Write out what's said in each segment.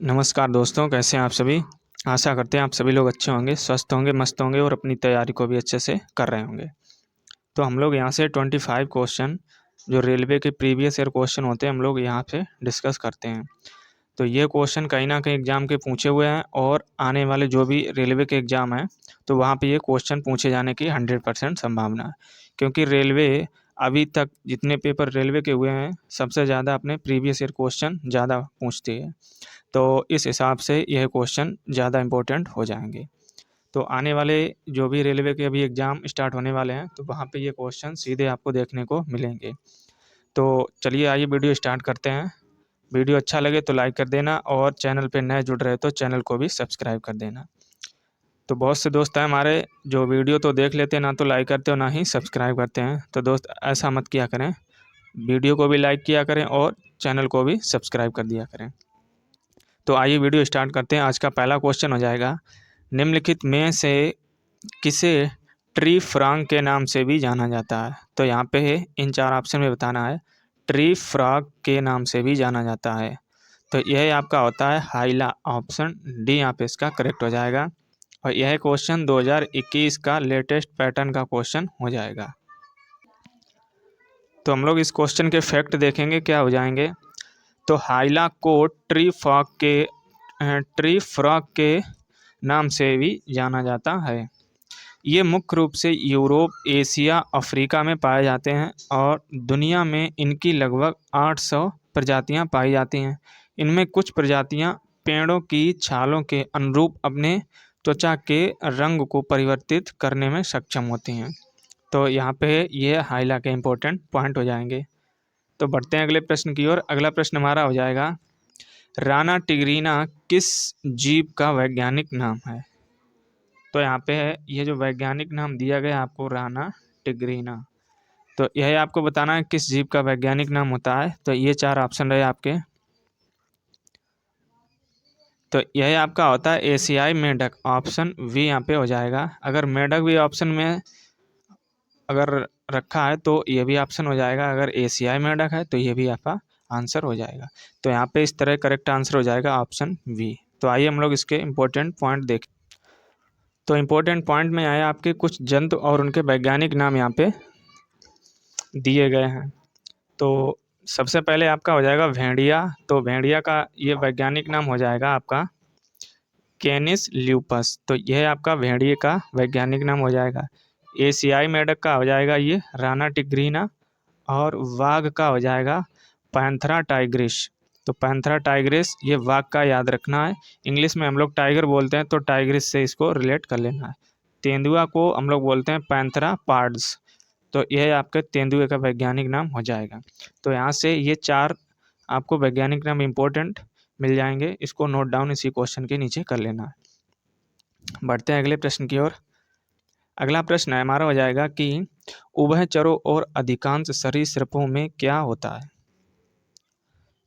नमस्कार दोस्तों, कैसे हैं आप सभी। आशा करते हैं आप सभी लोग अच्छे होंगे, स्वस्थ होंगे, मस्त होंगे और अपनी तैयारी को भी अच्छे से कर रहे होंगे। तो हम लोग यहाँ से 25 क्वेश्चन जो रेलवे के प्रीवियस ईयर क्वेश्चन होते हैं हम लोग यहाँ पे डिस्कस करते हैं। तो ये क्वेश्चन कहीं ना कहीं एग्जाम के पूछे हुए हैं और आने वाले जो भी रेलवे के एग्ज़ाम हैं तो वहाँ पे ये क्वेश्चन पूछे जाने की 100% संभावना है। क्योंकि रेलवे अभी तक जितने पेपर रेलवे के हुए हैं सबसे ज़्यादा अपने प्रीवियस ईयर क्वेश्चन ज़्यादा पूछती है। तो इस हिसाब से यह क्वेश्चन ज़्यादा इम्पोर्टेंट हो जाएंगे। तो आने वाले जो भी रेलवे के अभी एग्ज़ाम स्टार्ट होने वाले हैं तो वहाँ पे ये क्वेश्चन सीधे आपको देखने को मिलेंगे। तो चलिए आइए वीडियो स्टार्ट करते हैं। वीडियो अच्छा लगे तो लाइक कर देना और चैनल पे नए जुड़ रहे तो चैनल को भी सब्सक्राइब कर देना। तो बहुत से दोस्त हैं हमारे जो वीडियो तो देख लेते हैं, ना तो लाइक करते हो ना ही सब्सक्राइब करते हैं। तो दोस्त ऐसा मत किया करें, वीडियो को भी लाइक किया करें और चैनल को भी सब्सक्राइब कर दिया करें। तो आइए वीडियो स्टार्ट करते हैं। आज का पहला क्वेश्चन हो जाएगा, निम्नलिखित में से किसे ट्री फ्रॉग के नाम से भी जाना जाता है। तो यहाँ पे इन चार ऑप्शन में बताना है। ट्री फ्रॉग के नाम से भी जाना जाता है तो यह आपका होता है हाइला। ऑप्शन डी यहाँ पे इसका करेक्ट हो जाएगा। और यह क्वेश्चन 2021 का लेटेस्ट पैटर्न का क्वेश्चन हो जाएगा। तो हम लोग इस क्वेश्चन के फैक्ट देखेंगे क्या हो जाएंगे। तो हाइला को ट्री फ्रॉग के नाम से भी जाना जाता है। ये मुख्य रूप से यूरोप, एशिया, अफ्रीका में पाए जाते हैं और दुनिया में इनकी लगभग 800 प्रजातियां पाई जाती हैं। इनमें कुछ प्रजातियां पेड़ों की छालों के अनुरूप अपने त्वचा के रंग को परिवर्तित करने में सक्षम होती हैं। तो यहाँ पे ये हाइला के इम्पोर्टेंट पॉइंट हो जाएंगे। तो बढ़ते हैं अगले प्रश्न की ओर। अगला प्रश्न हमारा हो जाएगा, राना टिग्रीना किस जीव का वैज्ञानिक नाम है। तो यहाँ पे है ये जो वैज्ञानिक नाम दिया गया आपको राना टिग्रीना, तो यह आपको बताना है किस जीव का वैज्ञानिक नाम होता है। तो ये चार ऑप्शन रहे आपके। तो यह आपका होता है एशियाई मेंढक। ऑप्शन वी यहाँ पे हो जाएगा। अगर मेंढक भी ऑप्शन में अगर रखा है तो ये भी ऑप्शन हो जाएगा। अगर एशियाई मेंढक है तो ये भी आपका आंसर हो जाएगा। तो यहाँ पे इस तरह करेक्ट आंसर हो जाएगा ऑप्शन वी। तो आइए हम लोग इसके इम्पोर्टेंट पॉइंट देखें। तो इम्पोर्टेंट पॉइंट में आया आपके कुछ जंतु और उनके वैज्ञानिक नाम यहाँ पे दिए गए हैं। तो सबसे पहले आपका हो जाएगा भेड़िया। तो भेड़िया का ये वैज्ञानिक नाम हो जाएगा आपका कैनिस ल्यूपस। तो यह आपका भेड़िए का वैज्ञानिक नाम हो जाएगा। एशियाई मेंढक का हो जाएगा ये राना टिग्रीना। और वाघ का हो जाएगा पैंथरा टाइग्रिस। तो पैंथरा टाइग्रिस ये वाघ का याद रखना है। इंग्लिश में हम लोग टाइगर बोलते हैं तो टाइग्रिस से इसको रिलेट कर लेना है। तेंदुआ को हम लोग बोलते हैं पैंथरा पार्ड्स। तो यह आपके तेंदुए का वैज्ञानिक नाम हो जाएगा। तो यहाँ से ये चार आपको वैज्ञानिक नाम इम्पोर्टेंट मिल जाएंगे। इसको नोट डाउन इसी क्वेश्चन के नीचे कर लेना है। बढ़ते हैं अगले प्रश्न की ओर। अगला प्रश्न है हमारा हो जाएगा कि उभयचरों और अधिकांश सरीसृपों में क्या होता है।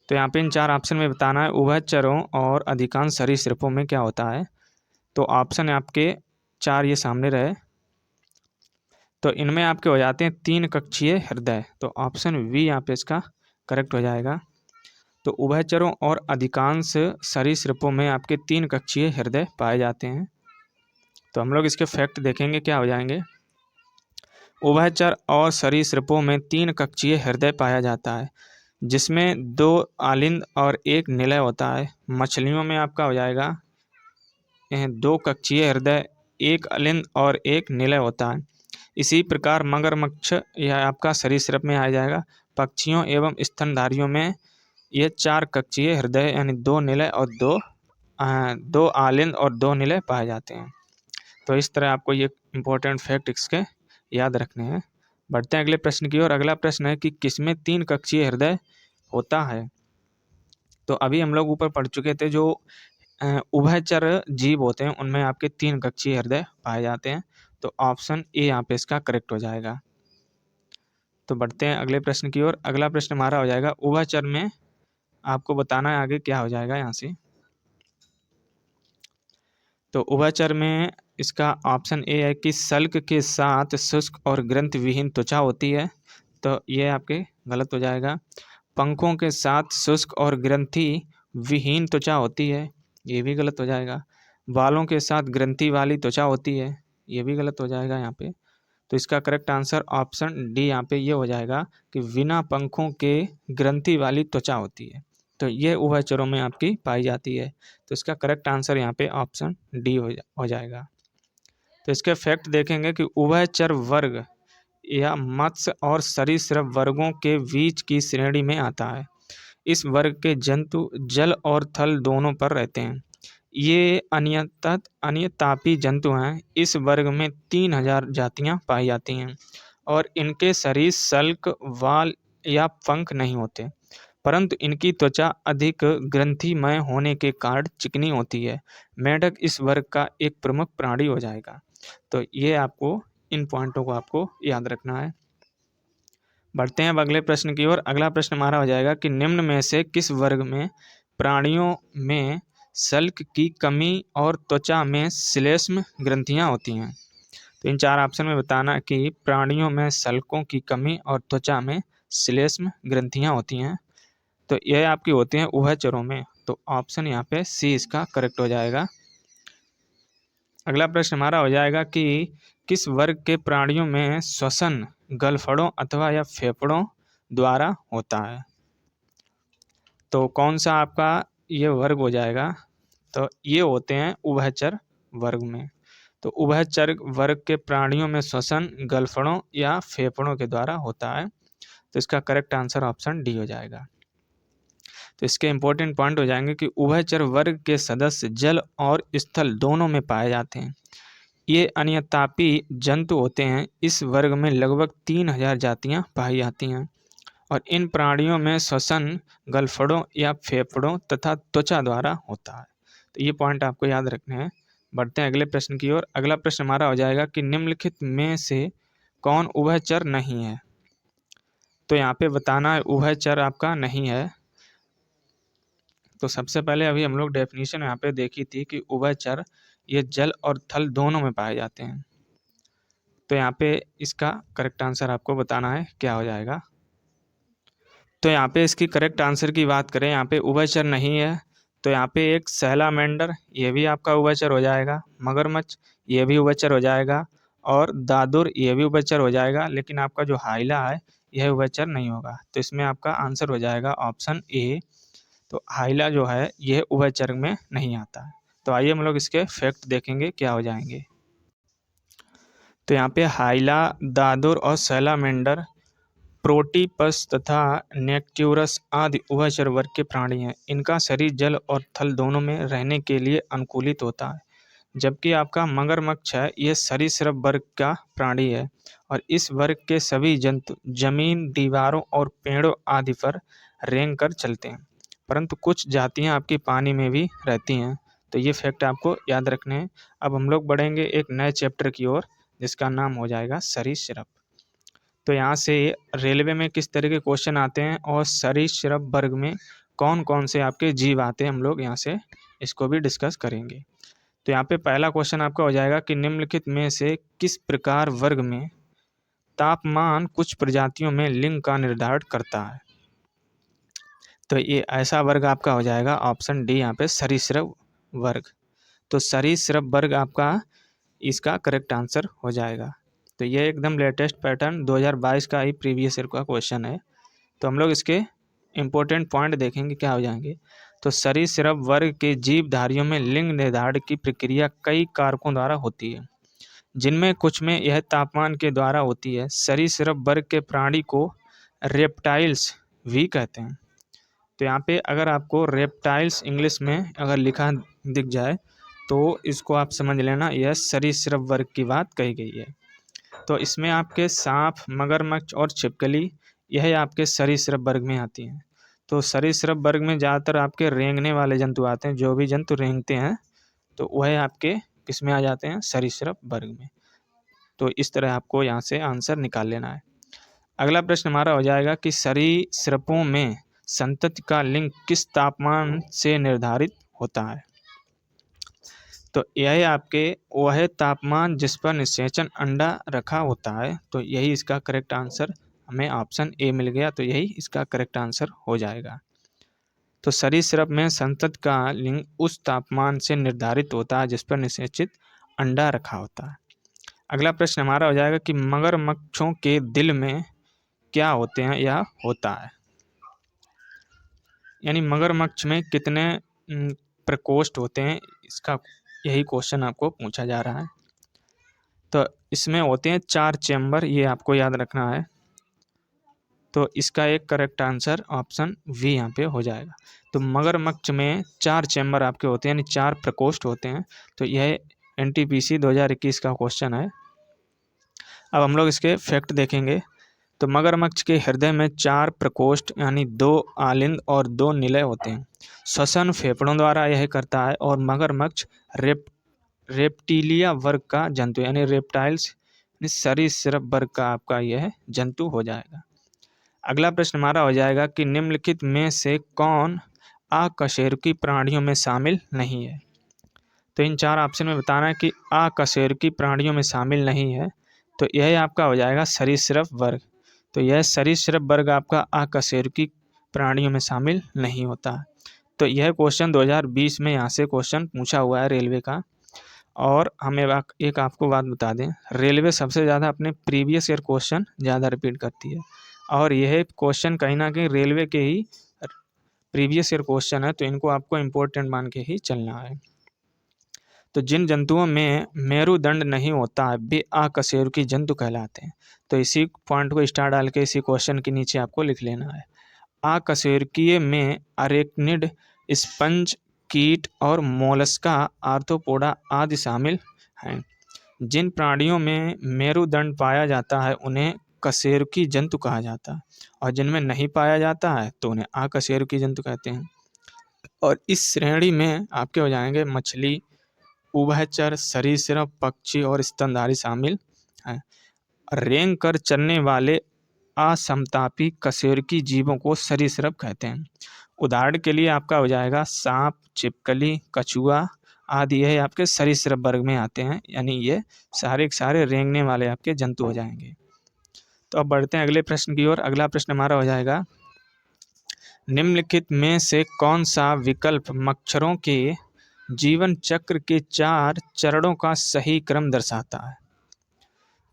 तो यहाँ पे इन चार ऑप्शन में बताना है उभयचरों और अधिकांश सरीसृपों में क्या होता है। तो ऑप्शन आपके चार ये सामने रहे। तो इनमें आपके हो जाते हैं तीन कक्षीय हृदय। तो ऑप्शन वी यहाँ पे इसका करेक्ट हो जाएगा। तो उभयचरों और अधिकांश सरीसृपों में आपके तीन कक्षीय हृदय पाए जाते हैं। तो हम लोग इसके फैक्ट देखेंगे क्या हो जाएंगे। उभयचर और सरीसृपों में तीन कक्षीय हृदय पाया जाता है जिसमें दो आलिंद और एक निलय होता है। मछलियों में आपका हो जाएगा दो कक्षीय हृदय, एक अलिंद और एक निलय होता है। इसी प्रकार मगरमच्छ यह आपका सरीसृप में आ जाएगा। पक्षियों एवं स्तनधारियों में ये चार कक्षीय हृदय यानी दो निलय और दो आलिंद और दो निलय पाए जाते हैं। तो इस तरह आपको ये इंपॉर्टेंट फैक्ट इसके याद रखने हैं। बढ़ते हैं अगले प्रश्न की ओर। अगला प्रश्न है कि किसमें तीन कक्षीय हृदय होता है। तो अभी हम लोग ऊपर पढ़ चुके थे जो उभयचर जीव होते हैं उनमें आपके तीन कक्षीय हृदय पाए जाते हैं। तो ऑप्शन ए यहाँ पे इसका करेक्ट हो जाएगा। तो बढ़ते हैं अगले प्रश्न की ओर। अगला प्रश्न हमारा हो जाएगा उभयचर में आपको बताना है आगे क्या हो जाएगा यहाँ से। तो उभयचर में इसका ऑप्शन ए है कि सल्क के साथ शुष्क और ग्रंथ विहीन त्वचा होती है। तो ये आपके गलत हो जाएगा। पंखों के साथ शुष्क और ग्रंथि विहीन त्वचा होती है, ये भी गलत हो जाएगा। बालों के साथ ग्रंथि वाली त्वचा होती है, ये भी गलत हो जाएगा यहाँ पे। तो इसका करेक्ट आंसर ऑप्शन डी यहाँ पे ये हो जाएगा कि बिना पंखों के ग्रंथि वाली त्वचा होती है। तो ये उभयचरों में आपकी पाई जाती है। तो इसका करेक्ट आंसर यहाँ पे ऑप्शन डी हो जाएगा। तो इसके फैक्ट देखेंगे कि उभयचर वर्ग या मत्स्य और सरीसृप वर्गों के बीच की श्रेणी में आता है। इस वर्ग के जंतु जल और थल दोनों पर रहते हैं। ये अनियतापी जंतु हैं। इस वर्ग में 3000 जातियां पाई जाती हैं और इनके शरीर सल्क, वाल या पंख नहीं होते, परंतु इनकी त्वचा अधिक ग्रंथिमय होने के कारण चिकनी होती है। मेंढक इस वर्ग का एक प्रमुख प्राणी हो जाएगा। तो ये आपको इन पॉइंटों को आपको याद रखना है। बढ़ते हैं अब अगले प्रश्न की ओर। अगला प्रश्न हमारा हो जाएगा कि निम्न में से किस वर्ग में प्राणियों में सल्क की कमी और त्वचा में श्लेष्म ग्रंथियां होती हैं। तो इन चार ऑप्शन में बताना कि प्राणियों में सल्कों की कमी और त्वचा में श्लेष्म ग्रंथियां होती हैं। तो यह आपकी होती हैं उभयचरों में। तो ऑप्शन यहाँ पे सी इसका करेक्ट हो जाएगा। अगला प्रश्न हमारा हो जाएगा कि किस वर्ग के प्राणियों में श्वसन गलफड़ों अथवा या फेफड़ों द्वारा होता है। तो कौन सा आपका ये वर्ग हो जाएगा। तो ये होते हैं उभयचर वर्ग में। तो उभयचर वर्ग के प्राणियों में श्वसन गलफड़ों या फेफड़ों के द्वारा होता है। तो इसका करेक्ट आंसर ऑप्शन डी हो जाएगा। तो इसके इंपॉर्टेंट पॉइंट हो जाएंगे कि उभयचर वर्ग के सदस्य जल और स्थल दोनों में पाए जाते हैं। ये अनियतापी जंतु होते हैं। इस वर्ग में लगभग 3000 जातियां पाई जाती हैं और इन प्राणियों में श्वसन गलफड़ों या फेफड़ों तथा त्वचा द्वारा होता है। तो ये पॉइंट आपको याद रखने हैं। बढ़ते हैं अगले प्रश्न की ओर। अगला प्रश्न हमारा हो जाएगा कि निम्नलिखित में से कौन उभयचर नहीं है। तो यहाँ पे बताना है उभयचर आपका नहीं है। तो सबसे पहले अभी हम लोग डेफिनेशन यहाँ पे देखी थी कि उभयचर ये जल और थल दोनों में पाए जाते हैं। तो यहाँ पे इसका करेक्ट आंसर आपको बताना है क्या हो जाएगा। तो यहाँ पे इसकी करेक्ट आंसर की बात करें, यहाँ पे उभयचर नहीं है। तो यहाँ पे एक सैलामेंडर ये भी आपका उभयचर हो जाएगा, मगरमच्छ ये भी उभयचर हो जाएगा और दादुर ये भी उभयचर हो जाएगा। लेकिन आपका जो हाइला है यह उभयचर नहीं होगा। तो इसमें आपका आंसर हो जाएगा ऑप्शन ए। तो हाइला जो है यह उभयचर में नहीं आता है। तो आइए हम लोग इसके फैक्ट देखेंगे क्या हो जाएंगे। तो यहाँ पे हाइला, दादुर और सैलामेंडर प्रोटीपस तथा नेक्ट्यूरस आदि उभयचर वर्ग के प्राणी हैं। इनका शरीर जल और थल दोनों में रहने के लिए अनुकूलित होता है। जबकि आपका मगरमच्छ है यह सरीसृप वर्ग का प्राणी है और इस वर्ग के सभी जंतु जमीन, दीवारों और पेड़ों आदि पर रेंग कर चलते हैं, परंतु कुछ जातियां आपकी पानी में भी रहती हैं। तो ये फैक्ट आपको याद रखने हैं। अब हम लोग बढ़ेंगे एक नए चैप्टर की ओर जिसका नाम हो जाएगा सरीसृप। तो यहाँ से रेलवे में किस तरह के क्वेश्चन आते हैं और सरीसृप वर्ग में कौन कौन से आपके जीव आते हैं हम लोग यहाँ से इसको भी डिस्कस करेंगे। तो यहाँ पे पहला क्वेश्चन आपका हो जाएगा कि निम्नलिखित में से किस प्रकार वर्ग में तापमान कुछ प्रजातियों में लिंग का निर्धारण करता है। तो ये ऐसा वर्ग आपका हो जाएगा ऑप्शन डी यहाँ पे सरीसृप वर्ग। तो सरीसृप वर्ग आपका इसका करेक्ट आंसर हो जाएगा। तो ये एकदम लेटेस्ट पैटर्न 2022 का ही प्रीवियस ईयर का क्वेश्चन है। तो हम लोग इसके इम्पोर्टेंट पॉइंट देखेंगे क्या हो जाएंगे। तो सरीसृप वर्ग के जीवधारियों में लिंग निर्धारण की प्रक्रिया कई कारकों द्वारा होती है, जिनमें कुछ में यह तापमान के द्वारा होती है। सरीसृप वर्ग के प्राणी को रेप्टाइल्स भी कहते हैं। तो यहाँ पे अगर आपको रेप्टाइल्स इंग्लिश में अगर लिखा दिख जाए तो इसको आप समझ लेना यह सरीसृप वर्ग की बात कही गई है। तो इसमें आपके सांप, मगरमच्छ और छिपकली यह आपके सरीसृप वर्ग में आती हैं। तो सरीसृप वर्ग में ज़्यादातर आपके रेंगने वाले जंतु आते हैं। जो भी जंतु रेंगते हैं तो वह आपके किस में आ जाते हैं, सरीसृप वर्ग में। तो इस तरह आपको यहाँ से आंसर निकाल लेना है। अगला प्रश्न हमारा हो जाएगा कि सरीसृपों में संतति का लिंग किस तापमान से निर्धारित होता है। तो यह आपके वह तापमान जिस पर निषेचन अंडा रखा होता है। तो यही इसका करेक्ट आंसर हमें ऑप्शन ए मिल गया। तो यही इसका करेक्ट आंसर हो जाएगा। तो सरीसृप में संतत का लिंग उस तापमान से निर्धारित होता है जिस पर निषेचित अंडा रखा होता है। अगला प्रश्न हमारा हो जाएगा कि मगरमच्छों के दिल में क्या होते हैं या होता है, यानी मगरमच्छ में कितने प्रकोष्ठ होते हैं, इसका यही क्वेश्चन आपको पूछा जा रहा है। तो इसमें होते हैं 4 चैम्बर, ये आपको याद रखना है। तो इसका एक करेक्ट आंसर ऑप्शन वी यहाँ पे हो जाएगा। तो मगरमच्छ में 4 चैम्बर आपके होते हैं, यानी 4 प्रकोष्ठ होते हैं। तो यह NTPC 2021 का क्वेश्चन है। अब हम लोग इसके फैक्ट देखेंगे। तो मगरमच्छ के हृदय में 4 प्रकोष्ठ यानी 2 आलिंद और 2 निलय होते हैं। श्वसन फेफड़ों द्वारा यह करता है और मगरमच्छ रेप्टिलिया वर्ग का जंतु यानी रेप्टाइल्स यानी सरीसृप वर्ग का आपका यह जंतु हो जाएगा। अगला प्रश्न हमारा हो जाएगा कि निम्नलिखित में से कौन अकशेरुकी प्राणियों में शामिल नहीं है। तो इन 4 ऑप्शन में बताना है कि अकशेरुकी प्राणियों में शामिल नहीं है। तो यह आपका हो जाएगा सरीसृप वर्ग। तो यह सरीसृप वर्ग आपका अकशेरुकी प्राणियों में शामिल नहीं होता। तो यह क्वेश्चन 2020 में यहाँ से क्वेश्चन पूछा हुआ है रेलवे का। और हमें एक आपको बात बता दें, रेलवे सबसे ज़्यादा अपने प्रीवियस ईयर क्वेश्चन ज़्यादा रिपीट करती है, और यह क्वेश्चन कहीं ना कहीं रेलवे के ही प्रीवियस ईयर क्वेश्चन है, तो इनको आपको इम्पोर्टेंट मान के ही चलना है। तो जिन जंतुओं में मेरुदंड नहीं होता है वे अकशेरुकी जंतु कहलाते हैं। तो इसी पॉइंट को स्टार डाल के इसी क्वेश्चन के नीचे आपको लिख लेना है। अकशेरुकीय में अरेक्निड, स्पंज, कीट और मोलस्का, आर्थ्रोपोडा आदि शामिल हैं। जिन प्राणियों में मेरुदंड पाया जाता है उन्हें कशेरुकी जंतु कहा जाता है, और जिनमें नहीं पाया जाता है तो उन्हें अकशेरुकी जंतु कहते हैं। और इस श्रेणी में आपके हो जाएंगे मछली, उभयचर, सरीसृप, पक्षी और स्तनधारी शामिल हैं। रेंग कर चलने वाले असमतापी कशेरुकी जीवों को सरीसृप कहते हैं। उदाहरण के लिए आपका हो जाएगा सांप, छिपकली, कछुआ आदि, यह आपके सरीसृप वर्ग में आते हैं, यानी ये सारे के सारे रेंगने वाले आपके जंतु हो जाएंगे। तो अब बढ़ते हैं अगले प्रश्न की ओर। अगला प्रश्न हमारा हो जाएगा, निम्नलिखित में से कौन सा विकल्प मच्छरों के जीवन चक्र के 4 चरणों का सही क्रम दर्शाता है।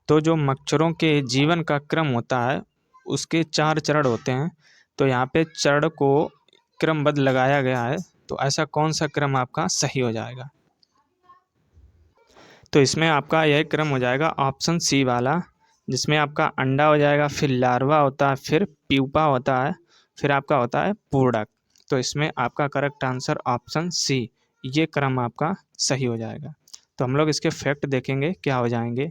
तो जो मच्छरों के जीवन का क्रम होता है उसके 4 चरण होते हैं। तो यहाँ पे चरण को क्रमबद्ध लगाया गया है, तो ऐसा कौन सा क्रम आपका सही हो जाएगा। तो इसमें आपका यह क्रम हो जाएगा ऑप्शन सी वाला, जिसमें आपका अंडा हो जाएगा, फिर लार्वा होता है, फिर प्यूपा होता है, फिर आपका होता है पूर्णक। तो इसमें आपका करेक्ट आंसर ऑप्शन सी, ये क्रम आपका सही हो जाएगा। तो हम लोग इसके फैक्ट देखेंगे क्या हो जाएंगे।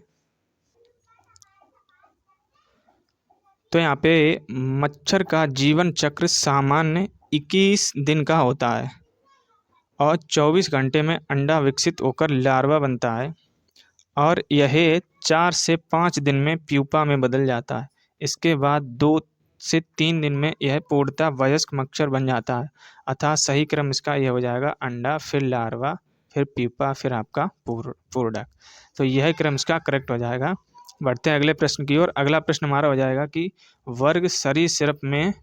तो यहाँ पे मच्छर का जीवन चक्र सामान्य 21 दिन का होता है और 24 घंटे में अंडा विकसित होकर लार्वा बनता है, और यह 4 से 5 दिन में प्यूपा में बदल जाता है। इसके बाद 2 से 3 दिन में यह पूर्णतः वयस्क मच्छर बन जाता है। अतः सही क्रम इसका यह हो जाएगा अंडा, फिर लार्वा, फिर प्यूपा, फिर आपका पूर्णक। तो यह क्रम इसका करेक्ट हो जाएगा। बढ़ते हैं अगले प्रश्न की ओर। अगला प्रश्न हमारा हो जाएगा कि वर्ग सरीसृप में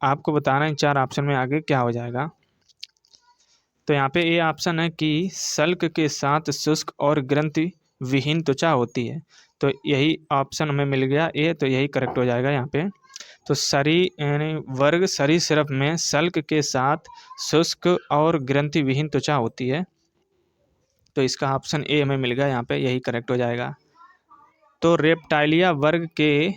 आपको बताना है 4 ऑप्शन में आगे क्या हो जाएगा। तो यहाँ पे ए ऑप्शन है कि सल्क के साथ शुष्क और ग्रंथि विहीन त्वचा होती है। तो यही ऑप्शन हमें मिल गया ए, तो यही करेक्ट हो जाएगा यहाँ पे। तो यानी वर्ग सरीसृप में सल्क के साथ शुष्क और ग्रंथि विहीन त्वचा होती है। तो इसका ऑप्शन ए हमें मिल गया यहाँ पे, यही करेक्ट हो जाएगा। तो रेप्टाइलिया वर्ग के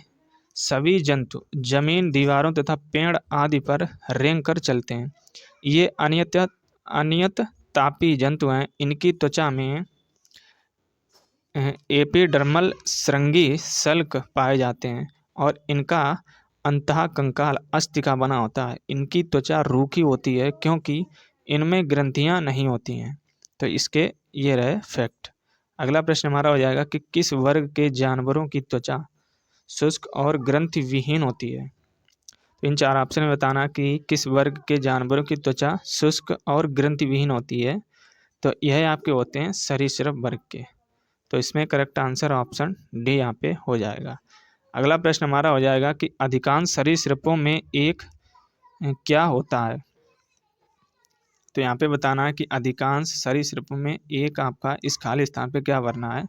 सभी जंतु जमीन, दीवारों तथा पेड़ आदि पर रेंग कर चलते हैं। ये अनियत तापी जंतु हैं। इनकी त्वचा में एपिडर्मल श्रृंगी सल्क पाए जाते हैं और इनका अंतः कंकाल अस्थि का बना होता है। इनकी त्वचा रूखी होती है क्योंकि इनमें ग्रंथियां नहीं होती हैं। तो इसके ये रहे फैक्ट। अगला प्रश्न हमारा हो जाएगा कि किस वर्ग के जानवरों की त्वचा शुष्क और ग्रंथि विहीन होती है। तो इन 4 ऑप्शन में बताना कि किस वर्ग के जानवरों की त्वचा शुष्क और ग्रंथि विहीन होती है। तो यह आपके होते हैं सरीसृप वर्ग के। तो इसमें करेक्ट आंसर ऑप्शन डी यहाँ पे हो जाएगा। अगला प्रश्न हमारा हो जाएगा कि अधिकांश सरीसृपों में एक क्या होता है। तो यहाँ पे बताना है कि अधिकांश सरीसृपों में एक आपका इस खाली स्थान पे क्या भरना है।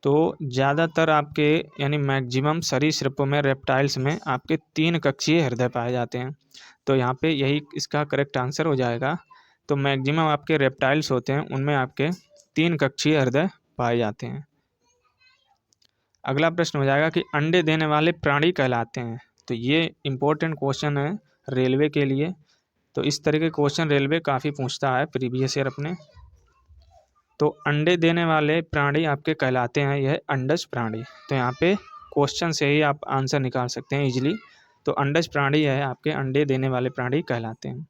तो ज़्यादातर आपके यानी मैक्सिमम सरीसृपों में, रेप्टाइल्स में आपके 3 कक्षीय हृदय पाए जाते हैं। तो यहाँ पे यही इसका करेक्ट आंसर हो जाएगा। तो मैक्सिमम आपके रेप्टाइल्स होते हैं उनमें आपके 3 कक्षीय हृदय पाए जाते हैं। अगला प्रश्न हो जाएगा कि अंडे देने वाले प्राणी कहलाते हैं। तो ये इम्पोर्टेंट क्वेश्चन है रेलवे के लिए। तो इस तरह के क्वेश्चन रेलवे काफ़ी पूछता है प्रीवियस ईयर अपने। तो अंडे देने वाले प्राणी आपके कहलाते हैं यह अंडज प्राणी। तो यहाँ पे क्वेश्चन से ही आप आंसर निकाल सकते हैं इजीली। तो अंडज प्राणी है आपके अंडे देने वाले प्राणी कहलाते हैं।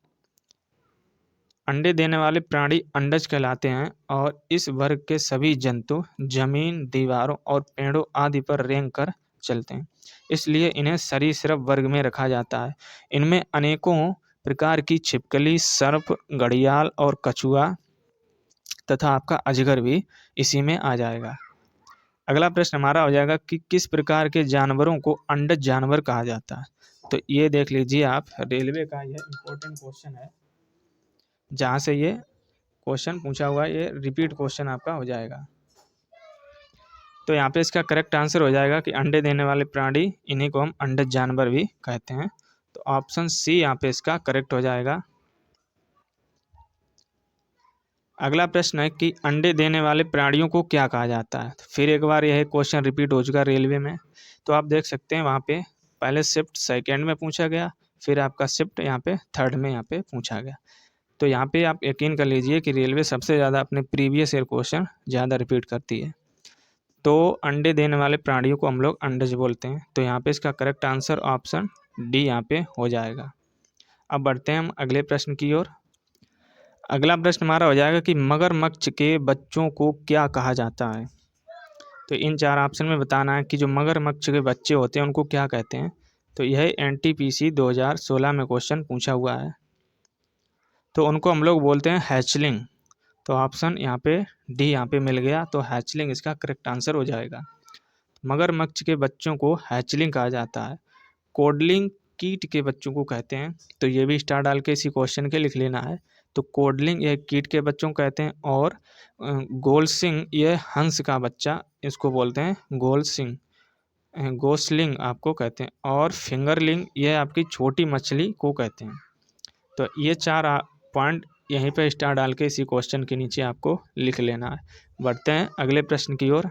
अंडे देने वाले प्राणी अंडज कहलाते हैं और इस वर्ग के सभी जंतु जमीन, दीवारों और पेड़ों आदि पर रेंग कर चलते हैं, इसलिए इन्हें सरीसृप वर्ग में रखा जाता है। इनमें अनेकों प्रकार की छिपकली, सर्प, घड़ियाल और कछुआ तथा आपका अजगर भी इसी में आ जाएगा। अगला प्रश्न हमारा हो जाएगा कि किस प्रकार के जानवरों को अंडज जानवर कहा जाता है। तो ये देख लीजिए आप, रेलवे का यह इम्पोर्टेंट क्वेश्चन है। जहाँ से ये क्वेश्चन पूछा हुआ है, ये रिपीट क्वेश्चन आपका हो जाएगा। तो यहाँ पे इसका करेक्ट आंसर हो जाएगा कि अंडे देने वाले प्राणी, इन्हीं को हम अंडज जानवर भी कहते हैं। तो ऑप्शन सी यहाँ पे इसका करेक्ट हो जाएगा। अगला प्रश्न है कि अंडे देने वाले प्राणियों को क्या कहा जाता है। फिर एक बार यह क्वेश्चन रिपीट हो चुका रेलवे में। तो आप देख सकते हैं वहाँ पे पहले शिफ्ट सेकेंड में पूछा गया, फिर आपका शिफ्ट यहाँ पे थर्ड में यहाँ पे पूछा गया। तो यहाँ पे आप यकीन कर लीजिए कि रेलवे सबसे ज़्यादा अपने प्रीवियस ईयर क्वेश्चन ज़्यादा रिपीट करती है। तो अंडे देने वाले प्राणियों को हम लोग अंडज बोलते हैं। तो यहाँ पे इसका करेक्ट आंसर ऑप्शन डी यहाँ पे हो जाएगा। अब बढ़ते हैं हम अगले प्रश्न की ओर। अगला प्रश्न हमारा हो जाएगा कि मगरमच्छ के बच्चों को क्या कहा जाता है। तो इन 4 ऑप्शन में बताना है कि जो मगरमच्छ के बच्चे होते हैं उनको क्या कहते हैं। तो यह NTPC 2016 में क्वेश्चन पूछा हुआ है। तो उनको हम लोग बोलते हैं हैचलिंग। तो ऑप्शन यहाँ पे डी यहाँ पे मिल गया। तो हैचलिंग इसका करेक्ट आंसर हो जाएगा। मगरमच्छ के बच्चों को हैचलिंग कहा जाता है। कोडलिंग कीट के बच्चों को कहते हैं। तो ये भी स्टार डाल के इसी क्वेश्चन के लिख लेना है। तो कोडलिंग यह कीट के बच्चों को कहते हैं और गोलसिंग यह हंस का बच्चा, इसको बोलते हैं गोलसिंग, गोसलिंग आपको कहते हैं, और फिंगरलिंग यह आपकी छोटी मछली को कहते हैं। तो ये 4 पॉइंट यहीं पे स्टार डाल के इसी क्वेश्चन के नीचे आपको लिख लेना है। बढ़ते हैं अगले प्रश्न की ओर।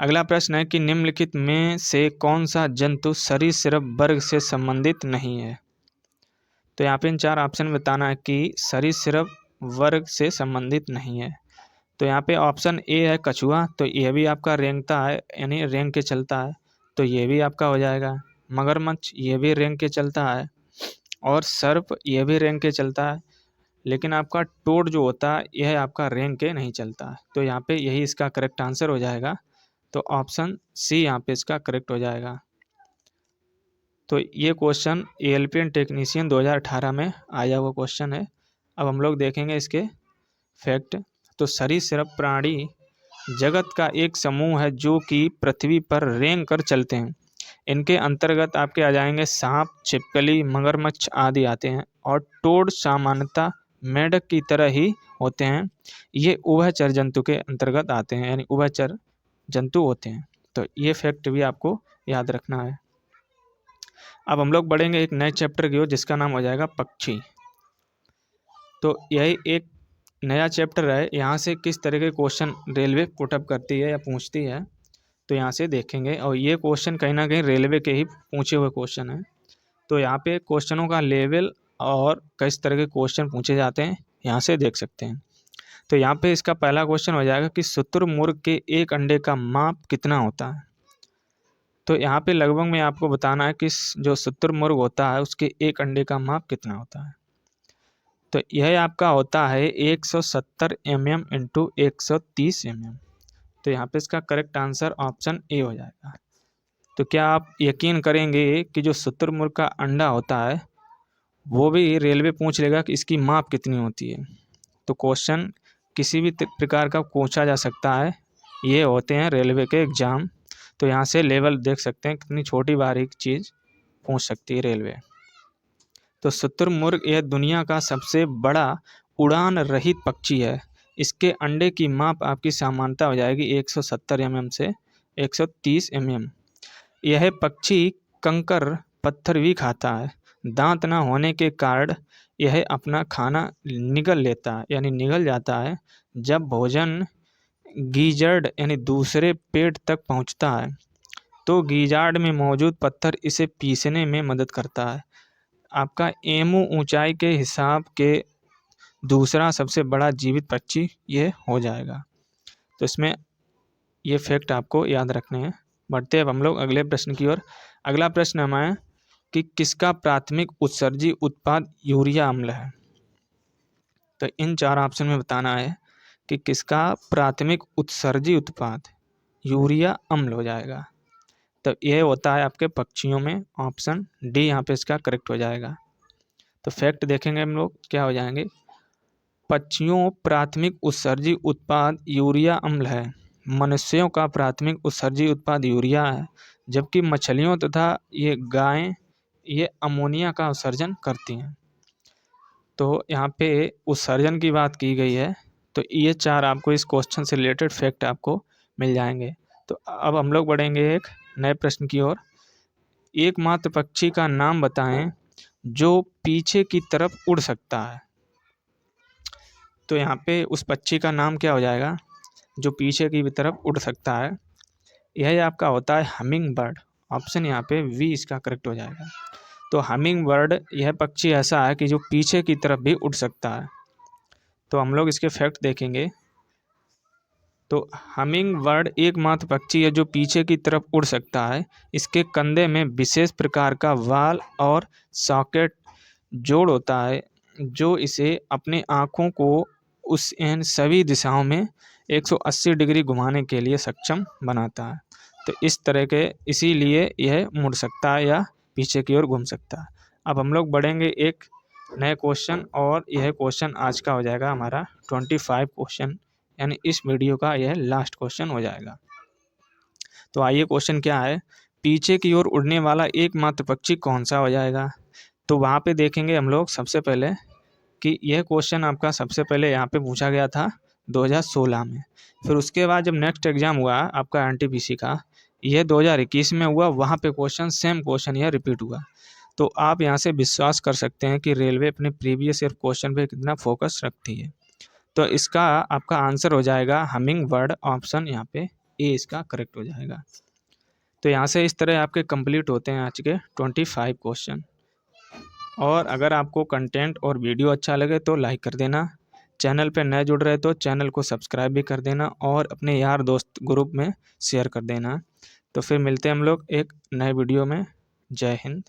अगला प्रश्न है कि निम्नलिखित में से कौन सा जंतु सरीसृप वर्ग से संबंधित नहीं है। तो यहाँ पे इन 4 ऑप्शन में बताना है कि सरीसृप वर्ग से संबंधित नहीं है। तो यहाँ पे ऑप्शन ए है कछुआ। तो यह भी आपका रेंगता है, यानी रेंग के चलता है। तो ये भी आपका हो जाएगा। मगरमच्छ ये भी रेंग के चलता है, और सर्प ये भी रेंग के चलता है। लेकिन आपका टोड जो होता है यह आपका रेंग के नहीं चलता है। तो यहाँ पे यही इसका करेक्ट आंसर हो जाएगा। तो ऑप्शन सी यहाँ पे इसका करेक्ट हो जाएगा। तो ये क्वेश्चन एएलपीएन टेक्नीशियन 2018 में आया हुआ क्वेश्चन है। अब हम लोग देखेंगे इसके फैक्ट। तो सरीसृप प्राणी जगत का एक समूह है जो कि पृथ्वी पर रेंग कर चलते हैं। इनके अंतर्गत आपके आ जाएंगे सांप, छिपकली, मगरमच्छ आदि आते हैं। और टोड सामान्यतः मेंढक की तरह ही होते हैं। ये उभयचर जंतु के अंतर्गत आते हैं, यानी उभयचर जंतु होते हैं। तो ये फैक्ट भी आपको याद रखना है। अब हम लोग बढ़ेंगे एक नए चैप्टर की ओर जिसका नाम हो जाएगा पक्षी। तो यही एक नया चैप्टर है। यहाँ से किस तरह के क्वेश्चन रेलवे पुटअप करती है या पूछती है, तो यहाँ से देखेंगे। और ये क्वेश्चन कहीं ना कहीं रेलवे के ही पूछे हुए क्वेश्चन हैं। तो यहाँ पे क्वेश्चनों का लेवल और किस तरह के क्वेश्चन पूछे जाते हैं यहाँ से देख सकते हैं। तो यहाँ पे इसका पहला क्वेश्चन हो जाएगा कि शुतुरमुर्ग के एक अंडे का माप कितना होता है। तो यहाँ पे लगभग में आपको बताना है कि जो शुतुरमुर्ग होता है उसके एक अंडे का माप कितना होता है। तो यह आपका होता है 170 mm इंटू 130 mm। तो यहाँ पे इसका करेक्ट आंसर ऑप्शन ए हो जाएगा। तो क्या आप यकीन करेंगे कि जो शुतुरमुर्ग का अंडा होता है वो भी रेलवे पूछ लेगा कि इसकी माप कितनी होती है। तो क्वेश्चन किसी भी प्रकार का पूछा जा सकता है, ये होते हैं रेलवे के एग्ज़ाम। तो यहाँ से लेवल देख सकते हैं कितनी छोटी बारीक चीज़ पूछ सकती है रेलवे। तो शुतुरमुर्ग यह दुनिया का सबसे बड़ा उड़ान रहित पक्षी है। इसके अंडे की माप आपकी सामान्यता हो जाएगी 170 mm से 130 mm। यह पक्षी कंकर पत्थर भी खाता है। दांत ना होने के कारण यह अपना खाना निगल लेता है यानी निगल जाता है जब भोजन गीजर्ड यानी दूसरे पेट तक पहुंचता है, तो गीजार्ड में मौजूद पत्थर इसे पीसने में मदद करता है। आपका एमू ऊंचाई के हिसाब के दूसरा सबसे बड़ा जीवित पक्षी ये हो जाएगा। तो इसमें ये फैक्ट आपको याद रखने हैं। बढ़ते अब हम लोग अगले प्रश्न की ओर। अगला प्रश्न हमारा कि किसका प्राथमिक उत्सर्जी उत्पाद यूरिया अम्ल है। तो इन 4 ऑप्शन में बताना है कि किसका प्राथमिक उत्सर्जी उत्पाद यूरिया अम्ल हो जाएगा। तो यह होता है आपके पक्षियों में, ऑप्शन डी यहाँ पे इसका करेक्ट हो जाएगा। तो फैक्ट देखेंगे हम लोग क्या हो जाएंगे। पक्षियों प्राथमिक उत्सर्जी उत्पाद यूरिया अम्ल है। मनुष्यों का प्राथमिक उत्सर्जी उत्पाद यूरिया है, जबकि मछलियों तथा ये गायें ये अमोनिया का उत्सर्जन करती हैं। तो यहाँ पे उत्सर्जन की बात की गई है। तो ये 4 आपको इस क्वेश्चन से रिलेटेड फैक्ट आपको मिल जाएंगे। तो अब हम लोग बढ़ेंगे एक नए प्रश्न की ओर। एकमात्र पक्षी का नाम बताएं जो पीछे की तरफ उड़ सकता है। तो यहाँ पे उस पक्षी का नाम क्या हो जाएगा जो पीछे की तरफ उड़ सकता है। यह आपका होता है हमिंग बर्ड। ऑप्शन यहाँ पे वी इसका करेक्ट हो जाएगा। तो हमिंग बर्ड यह पक्षी ऐसा है कि जो पीछे की तरफ भी उड़ सकता है। तो हम लोग इसके फैक्ट देखेंगे। तो हमिंग बर्ड एकमात्र पक्षी है जो पीछे की तरफ उड़ सकता है। इसके कंधे में विशेष प्रकार का वाल और सॉकेट जोड़ होता है जो इसे अपने आँखों को उस इन सभी दिशाओं में 180 डिग्री घुमाने के लिए सक्षम बनाता है। तो इस तरह के इसीलिए यह मुड़ सकता है या पीछे की ओर घूम सकता है। अब हम लोग बढ़ेंगे एक नए क्वेश्चन, और यह क्वेश्चन आज का हो जाएगा हमारा 25 क्वेश्चन, यानी इस वीडियो का यह लास्ट क्वेश्चन हो जाएगा। तो आइए क्वेश्चन क्या है, पीछे की ओर उड़ने वाला एकमात्र पक्षी कौन सा हो जाएगा। तो वहाँ पे देखेंगे हम लोग सबसे पहले कि यह क्वेश्चन आपका सबसे पहले यहाँ पे पूछा गया था 2016 में। फिर उसके बाद जब नेक्स्ट एग्जाम हुआ आपका एनटीपीसी का, यह 2021 में हुआ। वहाँ पे क्वेश्चन सेम क्वेश्चन यह रिपीट हुआ। तो आप यहाँ से विश्वास कर सकते हैं कि रेलवे अपने प्रीवियस ईयर क्वेश्चन पे कितना फोकस रखती है। तो इसका आपका आंसर हो जाएगा हमिंग बर्ड। ऑप्शन यहाँ पे ए इसका करेक्ट हो जाएगा। तो यहाँ से इस तरह आपके कंप्लीट होते हैं आज के 25 क्वेश्चन। और अगर आपको कंटेंट और वीडियो अच्छा लगे तो लाइक कर देना। चैनल पे नए जुड़ रहे तो चैनल को सब्सक्राइब भी कर देना और अपने यार दोस्त ग्रुप में शेयर कर देना। तो फिर मिलते हैं हम लोग एक नए वीडियो में। जय हिंद।